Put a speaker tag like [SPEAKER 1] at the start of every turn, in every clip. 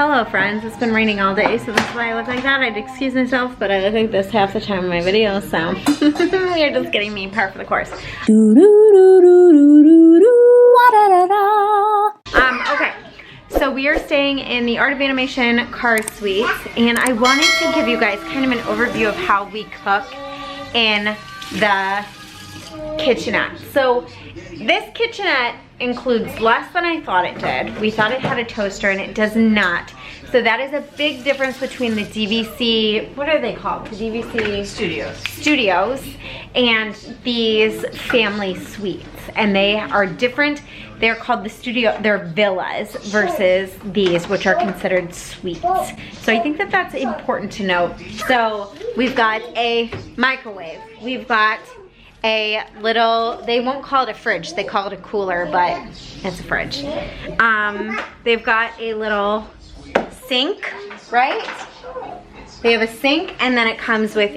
[SPEAKER 1] hello friends, it's been raining all day, so this is why I look like that. I'd excuse myself, but I look like this half the time in my videos, so you're just getting me par for the course. Okay, so we are staying in the Art of Animation Car Suite, and I wanted to give you guys kind of an overview of how we cook in the kitchenette. So this kitchenette includes less than I thought it did. We thought it had a toaster and it does not. So that is a big difference between the DVC, what are they called? The DVC Studios and these family suites. And they are different. They're called the studio, they're villas versus these, which are considered suites. So I think that that's important to note. So we've got a microwave. We've got a little, they won't call it a fridge, they call it a cooler, but it's a fridge. They've got a little sink, right? They have a sink, and then it comes with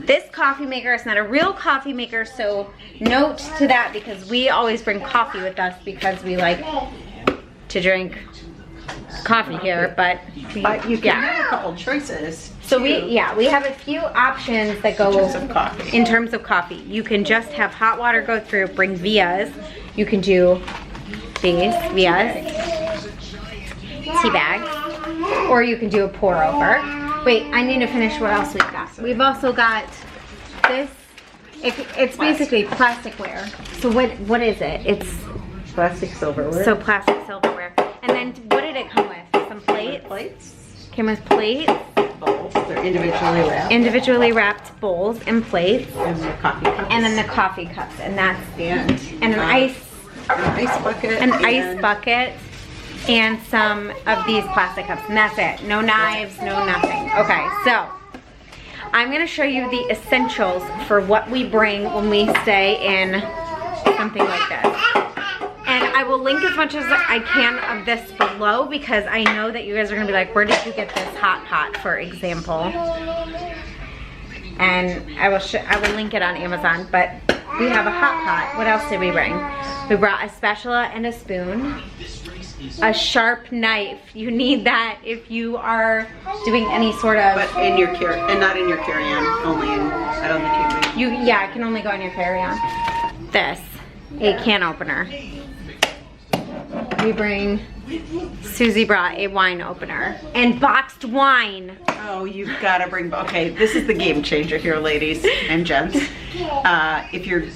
[SPEAKER 1] this coffee maker. It's not a real coffee maker, so note to that, because we always bring coffee with us because we like to drink coffee here, but
[SPEAKER 2] you can have a couple choices.
[SPEAKER 1] So we have a few options that go
[SPEAKER 2] in
[SPEAKER 1] terms of coffee. You can just have hot water go through, bring Vias. You can do these Vias, tea bags, or you can do a pour over. Wait, I need to finish what else we've got. We've also got this. It's basically plasticware. So what is it? It's
[SPEAKER 2] plastic silverware.
[SPEAKER 1] So plastic silverware. And then what did it come with? Some plates? Came with plates.
[SPEAKER 2] Bowls. They're individually wrapped.
[SPEAKER 1] Individually wrapped bowls and plates.
[SPEAKER 2] And the coffee cups.
[SPEAKER 1] And then the coffee cups. And that's
[SPEAKER 2] and
[SPEAKER 1] an ice
[SPEAKER 2] bucket.
[SPEAKER 1] An ice bucket. And some of these plastic cups. And that's it. No knives, no nothing. Okay, so I'm gonna show you the essentials for what we bring when we stay in something like this. And I will link as much as I can of this below, because I know that you guys are gonna be like, where did you get this hot pot, for example? And I will link it on Amazon, but we have a hot pot. What else did we bring? We brought a spatula and a spoon. A sharp knife. You need that if you are doing any sort of...
[SPEAKER 2] But in your not in your carry-on, only in, I don't think you can.
[SPEAKER 1] Yeah, it can only go in your carry-on. This, a can opener. We bring, Susie brought a wine opener and boxed wine.
[SPEAKER 2] Oh, you've got to bring, okay, this is the game changer here, ladies and gents. If you're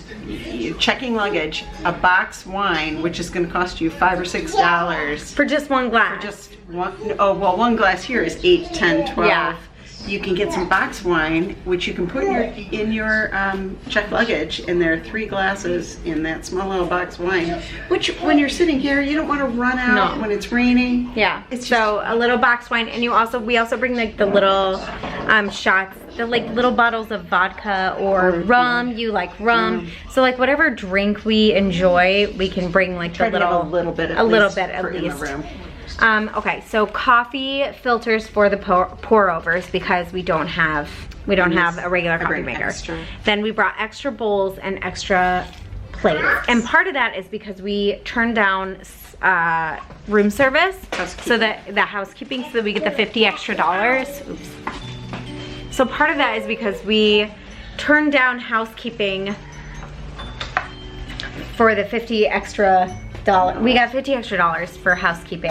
[SPEAKER 2] checking luggage, a boxed wine, which is going to cost you $5 or $6.
[SPEAKER 1] For just one glass.
[SPEAKER 2] For just one, oh, well, one glass here is 8, 10, 12.
[SPEAKER 1] Yeah.
[SPEAKER 2] You can get some box wine, which you can put in your checked luggage, and there are 3 glasses in that small little box wine. Which, when you're sitting here, you don't want to run out when it's raining.
[SPEAKER 1] Yeah. It's so a little box wine, and we also bring like the little shots, the like little bottles of vodka or rum. You like rum, so like whatever drink we enjoy, we can bring like
[SPEAKER 2] a little bit at least.
[SPEAKER 1] Okay, so coffee filters for the pour overs, because we don't have a regular coffee maker.
[SPEAKER 2] Extra.
[SPEAKER 1] Then we brought extra bowls and extra plates, and part of that is because we turned down room service, so that the housekeeping, so that we get the $50 extra. Oops. So part of that is because we turned down housekeeping for the $50 extra. We got $50 extra for housekeeping,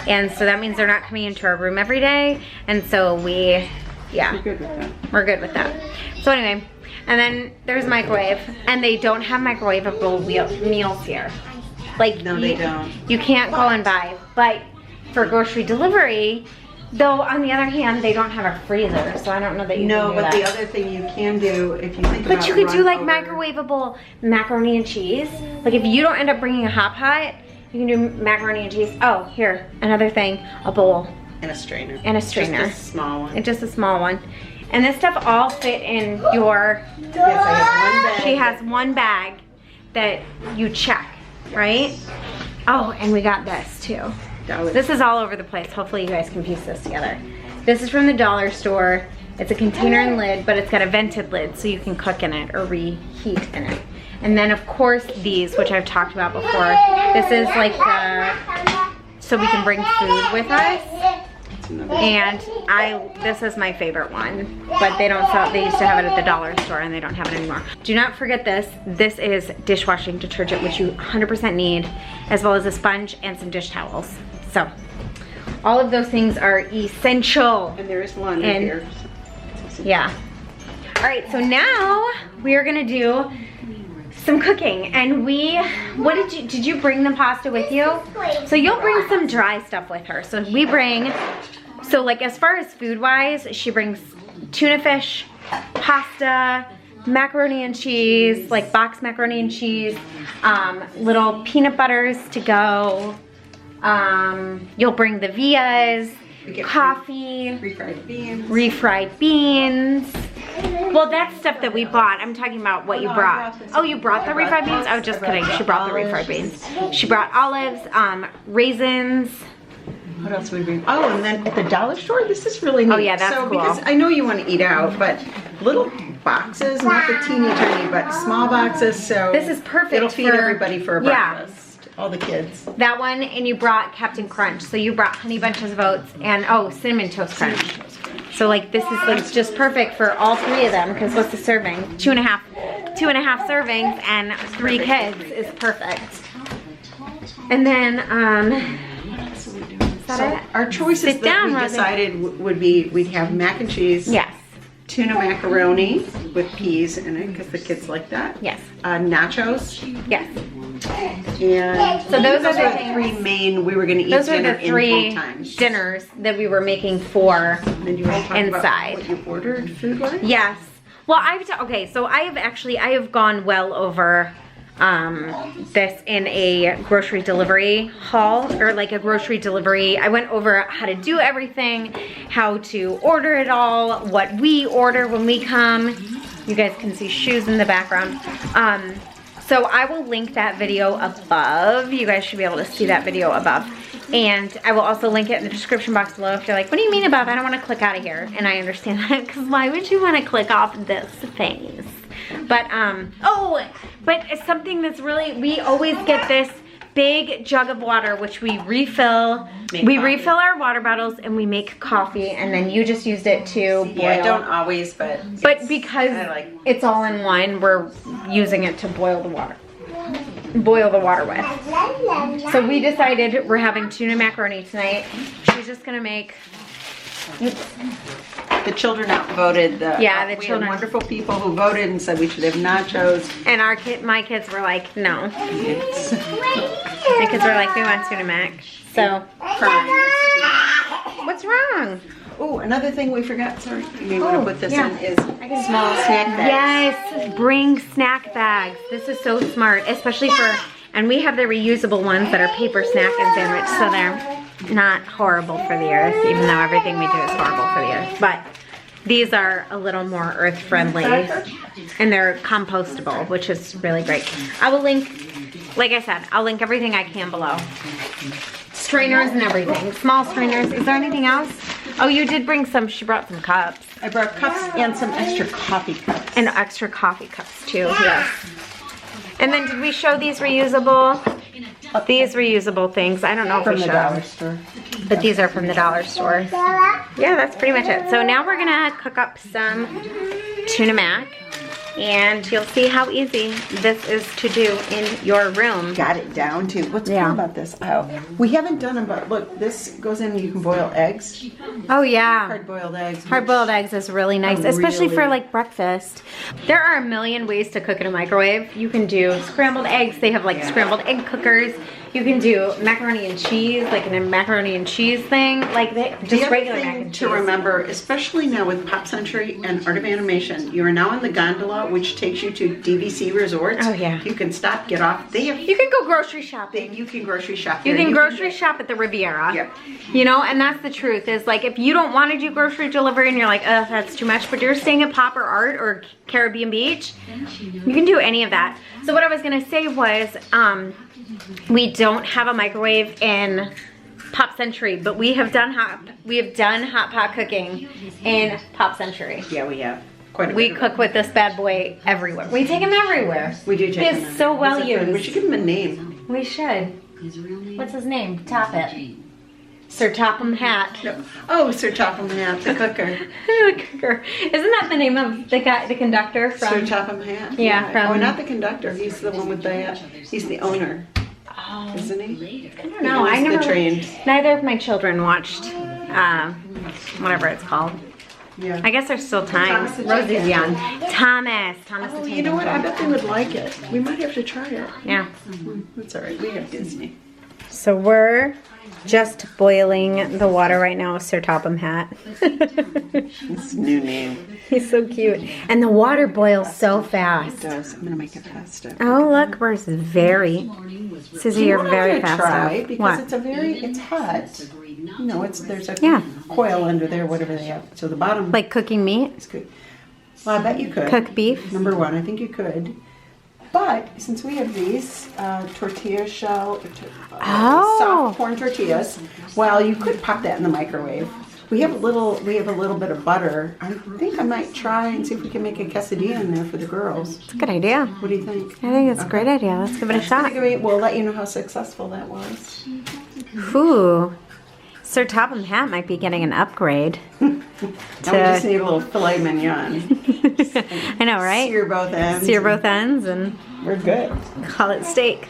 [SPEAKER 1] and so that means they're not coming into our room every day, and so we're good with that. So anyway, and then there's a microwave, and they don't have microwavable meals here. Like,
[SPEAKER 2] no, they don't.
[SPEAKER 1] You can't go and buy, but for grocery delivery, though, on the other hand, they don't have a freezer, so I don't know that you can do that.
[SPEAKER 2] The other thing you can do, if you think about it,
[SPEAKER 1] but you could do like microwavable macaroni and cheese. Like if you don't end up bringing a hot pot, you can do macaroni and cheese. Oh, here, another thing, a bowl.
[SPEAKER 2] And a strainer.
[SPEAKER 1] And a strainer.
[SPEAKER 2] Just a small one.
[SPEAKER 1] And just a small one. And this stuff all fit in your...
[SPEAKER 2] Yes, I have one bag.
[SPEAKER 1] She has one bag that you check, right? Oh, and we got this too. This is all over the place. Hopefully you guys can piece this together. This is from the dollar store. It's a container and lid, but it's got a vented lid so you can cook in it or reheat in it. And then of course these, which I've talked about before. This is like the, so we can bring food with us. And this is my favorite one, but they don't sell it. They used to have it at the dollar store and they don't have it anymore. Do not forget this. This is dishwashing detergent, which you 100% need, as well as a sponge and some dish towels. So all of those things are essential.
[SPEAKER 2] And there is laundry here.
[SPEAKER 1] Yeah. All right, so now we are gonna do some cooking. And did you bring the pasta with you? So you'll bring some dry stuff with her. So so like as far as food wise, she brings tuna fish, pasta, macaroni and cheese, like boxed macaroni and cheese, little peanut butters to go. You'll bring the Vias, coffee, refried beans. Well, that's stuff that we bought. I'm talking about what you brought. Oh, you brought the refried beans? Oh, just kidding. She brought the refried beans. She brought olives, raisins.
[SPEAKER 2] What else would we bring? Oh, and then at the dollar store, this is really neat.
[SPEAKER 1] Oh yeah, that's cool.
[SPEAKER 2] Because I know you want to eat out, but little boxes, not the teeny tiny, but small boxes. So
[SPEAKER 1] this is perfect.
[SPEAKER 2] It'll feed everybody for a breakfast. All the kids.
[SPEAKER 1] That one, and you brought Captain Crunch. So you brought Honey Bunches of Oats and Cinnamon Toast Crunch. So like this is like just perfect for all three of them, because what's the serving? Two and a half servings, and 3 kids is perfect. And then
[SPEAKER 2] so our choices that we decided would be, we'd have mac and cheese.
[SPEAKER 1] Yes.
[SPEAKER 2] Tuna macaroni with peas in it, because the kids like that.
[SPEAKER 1] Yes.
[SPEAKER 2] Nachos.
[SPEAKER 1] Yes.
[SPEAKER 2] And
[SPEAKER 1] so those are the
[SPEAKER 2] 3 main, we were going to eat dinner in 3 times.
[SPEAKER 1] Dinners that we were making for inside.
[SPEAKER 2] What you ordered food-wise?
[SPEAKER 1] Yes. Well, so I have gone well over this in a grocery delivery haul, or like a grocery delivery. I went over how to do everything, how to order it all, what we order when we come. You guys can see shoes in the background. So I will link that video above. You guys should be able to see that video above. And I will also link it in the description box below if you're like, what do you mean above? I don't want to click out of here. And I understand that, because why would you want to click off this face? But, but it's something that's really, we always get this big jug of water, which we refill. We refill our water bottles and we make coffee, and then you just used it to boil.
[SPEAKER 2] Yeah, I don't always, but
[SPEAKER 1] because it's all in one, we're using it to boil the water. Boil the water with. So we decided we're having tuna macaroni tonight. She's just gonna make.
[SPEAKER 2] The children outvoted the.
[SPEAKER 1] Yeah, the
[SPEAKER 2] we
[SPEAKER 1] children.
[SPEAKER 2] Had wonderful people who voted and said we should have nachos.
[SPEAKER 1] And my kids were like, no. My kids were like, we want tuna mac. So. What's wrong?
[SPEAKER 2] Oh, another thing we forgot. Sorry, you may want to put this in is small snack bags.
[SPEAKER 1] Yes, bring snack bags. This is so smart, especially for. And we have the reusable ones that are paper snack and sandwich, so they're not horrible for the earth, even though everything we do is horrible for the earth. But these are a little more earth friendly, and they're compostable, which is really great. I will link, like I said, I'll link everything I can below. Strainers and everything, small strainers. Is there anything else? Oh, you did bring some, she brought some cups.
[SPEAKER 2] I brought cups and some extra coffee cups.
[SPEAKER 1] And extra coffee cups too, yes. And then did we show these reusable? These reusable things. I don't know if we showed. From the dollar store. But these are from the dollar store. Yeah, that's pretty much it. So now we're gonna cook up some tuna mac. And you'll see how easy this is to do in your room.
[SPEAKER 2] Got it down to. What's cool about this? Oh, we haven't done them, but look, this goes in. You can boil eggs.
[SPEAKER 1] Oh yeah.
[SPEAKER 2] Hard-boiled eggs.
[SPEAKER 1] Hard-boiled eggs is really nice, especially for like breakfast. There are a million ways to cook in a microwave. You can do scrambled eggs. They have like scrambled egg cookers. You can do macaroni and cheese, like in a macaroni and cheese thing, like just regular mac and cheese.
[SPEAKER 2] To remember, especially now with Pop Century and Art of Animation, you are now in the gondola, which takes you to DVC resorts.
[SPEAKER 1] Oh yeah.
[SPEAKER 2] You can stop, get off. They have.
[SPEAKER 1] You can go grocery shopping.
[SPEAKER 2] You can grocery shop.
[SPEAKER 1] You can grocery shop at the Riviera.
[SPEAKER 2] Yep.
[SPEAKER 1] You know, and that's the truth. Is like if you don't want to do grocery delivery and you're like, oh, that's too much, but you're staying at Pop or Art or Caribbean Beach, you can do any of that. So what I was gonna say was, we don't have a microwave in Pop Century, but we have done hot pot cooking in Pop Century.
[SPEAKER 2] Yeah, we have. Quite a
[SPEAKER 1] we cook with this bad boy everywhere. We take him everywhere.
[SPEAKER 2] We do take him.
[SPEAKER 1] He's so well used.
[SPEAKER 2] We should give him a name.
[SPEAKER 1] We should. What's his name? Top it. Sir Topham Hatt.
[SPEAKER 2] No. Oh, Sir Topham Hatt, the cooker.
[SPEAKER 1] The cooker. Isn't that the name of the guy, the conductor from?
[SPEAKER 2] Sir Topham Hatt?
[SPEAKER 1] Yeah, from.
[SPEAKER 2] Oh, not the conductor. He's the one with the, he's the owner.
[SPEAKER 1] Oh.
[SPEAKER 2] Isn't he?
[SPEAKER 1] I don't know. I never.
[SPEAKER 2] Trained.
[SPEAKER 1] Neither of my children watched, whatever it's called.
[SPEAKER 2] Yeah.
[SPEAKER 1] I guess there's still time. Rosie's young. Thomas the
[SPEAKER 2] Oh,
[SPEAKER 1] Tank
[SPEAKER 2] you know what? I
[SPEAKER 1] Engine.
[SPEAKER 2] bet they would like it. We might have to try it.
[SPEAKER 1] Yeah.
[SPEAKER 2] That's all right. We have Disney.
[SPEAKER 1] So we're just boiling the water right now with Sir Topham Hatt.
[SPEAKER 2] It's a new name.
[SPEAKER 1] He's so cute. And the water boils so
[SPEAKER 2] It
[SPEAKER 1] fast.
[SPEAKER 2] does. I'm gonna make it pasta.
[SPEAKER 1] Oh, look, we're very. Susie, you're very fast.
[SPEAKER 2] Try because
[SPEAKER 1] What?
[SPEAKER 2] it's hot. You know, there's a
[SPEAKER 1] Yeah.
[SPEAKER 2] coil under there, whatever they have. So the bottom
[SPEAKER 1] Like cooking meat?
[SPEAKER 2] is good. Well, I bet you could.
[SPEAKER 1] Cook beef?
[SPEAKER 2] Number one, I think you could. But since we have these tortilla shell,
[SPEAKER 1] Oh.
[SPEAKER 2] soft corn tortillas, well, you could pop that in the microwave. We have a little bit of butter. I think I might try and see if we can make a quesadilla in there for the girls.
[SPEAKER 1] It's a good idea.
[SPEAKER 2] What do you think?
[SPEAKER 1] I think it's a great idea. Let's give it a shot.
[SPEAKER 2] We'll let you know how successful that was.
[SPEAKER 1] Ooh. Sir Topham Hatt might be getting an upgrade.
[SPEAKER 2] Now we just need a little filet mignon.
[SPEAKER 1] I know, right?
[SPEAKER 2] Sear both ends.
[SPEAKER 1] Sear both ends and
[SPEAKER 2] We're good.
[SPEAKER 1] call it steak.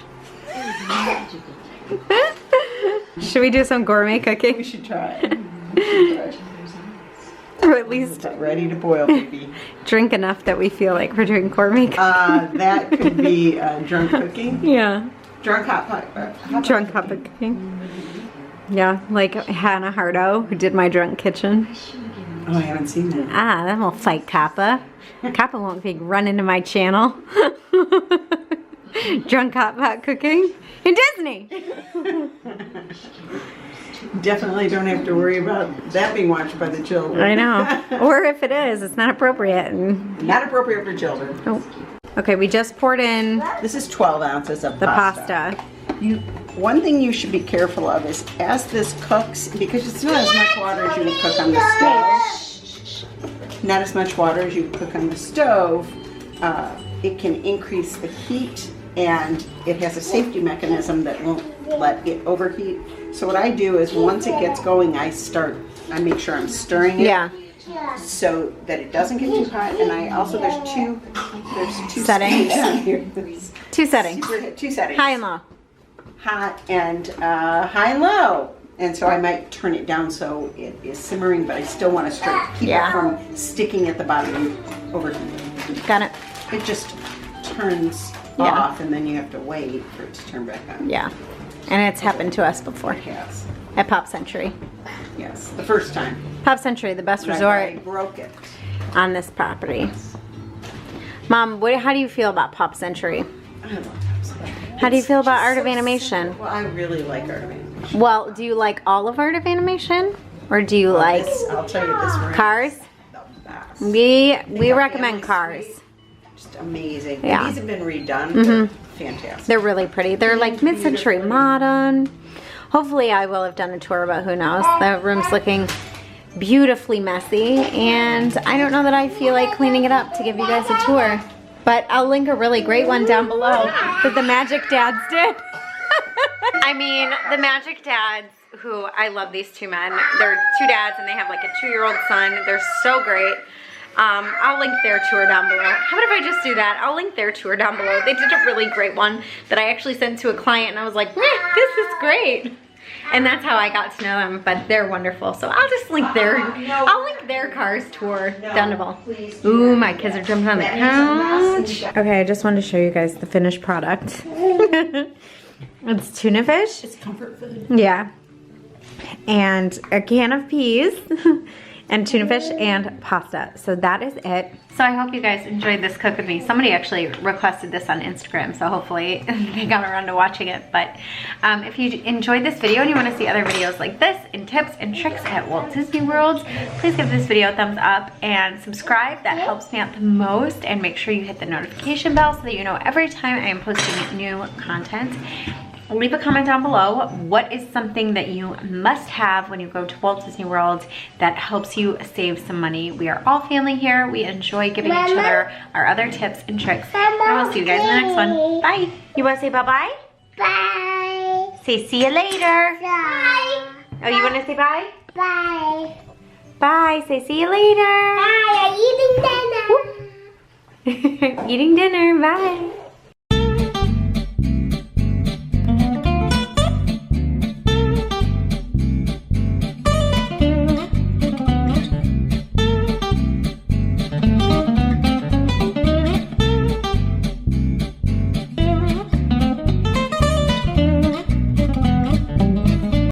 [SPEAKER 1] Should we do some gourmet
[SPEAKER 2] We
[SPEAKER 1] cooking?
[SPEAKER 2] should try.
[SPEAKER 1] Or at least
[SPEAKER 2] About ready to boil, baby.
[SPEAKER 1] drink enough that we feel like we're doing gourmet cooking.
[SPEAKER 2] That could be drunk cooking.
[SPEAKER 1] Yeah.
[SPEAKER 2] Drunk hot pot.
[SPEAKER 1] Drunk hot pot cooking. Yeah, like Hannah Hardo, who did my drunk kitchen.
[SPEAKER 2] Oh, I haven't seen that.
[SPEAKER 1] Ah, then we'll fight Kappa. Kappa won't be running to my channel. Drunk hot pot cooking in Disney.
[SPEAKER 2] Definitely don't have to worry about that being watched by the children.
[SPEAKER 1] I know. Or if it is, it's not appropriate. And,
[SPEAKER 2] Not appropriate for children.
[SPEAKER 1] oh. Okay, we just poured in
[SPEAKER 2] This is 12 ounces of
[SPEAKER 1] the
[SPEAKER 2] pasta.
[SPEAKER 1] pasta.
[SPEAKER 2] One thing you should be careful of is as this cooks, because it's not as much water as you would cook on the stove. Not as much water as you would cook on the stove. It can increase the heat, and it has a safety mechanism that won't let it overheat. So what I do is once it gets going, I make sure I'm stirring it.
[SPEAKER 1] Yeah.
[SPEAKER 2] So that it doesn't get too hot, and I also there's two
[SPEAKER 1] Settings.
[SPEAKER 2] on here.
[SPEAKER 1] Two settings.
[SPEAKER 2] Two settings.
[SPEAKER 1] High and low.
[SPEAKER 2] Hot and high and low, and so I might turn it down so it is simmering, but I still want to keep
[SPEAKER 1] Yeah.
[SPEAKER 2] it from sticking at the bottom and overheating.
[SPEAKER 1] Got it.
[SPEAKER 2] It just turns
[SPEAKER 1] Yeah.
[SPEAKER 2] off, and then you have to wait for it to turn back on.
[SPEAKER 1] Yeah. And it's happened to us before
[SPEAKER 2] Yes,
[SPEAKER 1] at Pop Century.
[SPEAKER 2] yes, the first time.
[SPEAKER 1] Pop Century, the best
[SPEAKER 2] I
[SPEAKER 1] resort
[SPEAKER 2] broke it.
[SPEAKER 1] on this property. Mom, how do you feel about Pop Century?
[SPEAKER 2] I love it.
[SPEAKER 1] How do you feel about Art of Animation?
[SPEAKER 2] Well, I really like Art of Animation.
[SPEAKER 1] Well, do you like all of Art of Animation? Or do you like
[SPEAKER 2] I'll tell you this room.
[SPEAKER 1] Cars?
[SPEAKER 2] The best.
[SPEAKER 1] We
[SPEAKER 2] got
[SPEAKER 1] recommend
[SPEAKER 2] family
[SPEAKER 1] Cars.
[SPEAKER 2] suite. Just amazing.
[SPEAKER 1] Yeah.
[SPEAKER 2] And these have been redone. They're fantastic.
[SPEAKER 1] They're really pretty. They're like mid-century modern. Hopefully I will have done a tour, but who knows. The room's looking beautifully messy, and I don't know that I feel like cleaning it up to give you guys a tour. But I'll link a really great one down below that the Magic Dads did. I mean, the Magic Dads, who I love these two men. They're two dads and they have like a 2-year-old son. They're so great. I'll link their tour down below. How about if I just do that? I'll link their tour down below. They did a really great one that I actually sent to a client, and I was like, this is great. And that's how I got to know them, but they're wonderful. So I'll just link I'll link their Cars tour down below. Ooh, my kids are jumping on the couch. Okay, I just wanted to show you guys the finished product. It's tuna fish.
[SPEAKER 2] It's comfort food.
[SPEAKER 1] Yeah. And a can of peas. And tuna fish and pasta. So that is it. So I hope you guys enjoyed this cook with me. Somebody actually requested this on Instagram, so hopefully they got around to watching it. But if you enjoyed this video and you want to see other videos like this and tips and tricks at Walt Disney World, please give this video a thumbs up and subscribe. That helps me out the most. And make sure you hit the notification bell so that you know every time I am posting new content. Leave a comment down below. What is something that you must have when you go to Walt Disney World that helps you save some money? We are all family here. We enjoy giving each other our other tips and tricks. And we'll see you guys in the next one. Bye. You want to say bye-bye?
[SPEAKER 3] Bye.
[SPEAKER 1] Say see you later.
[SPEAKER 3] Bye.
[SPEAKER 1] Oh, you want to say bye?
[SPEAKER 3] Bye.
[SPEAKER 1] Bye. Say see you later.
[SPEAKER 3] Bye. I'm eating dinner.
[SPEAKER 1] Eating dinner. Bye.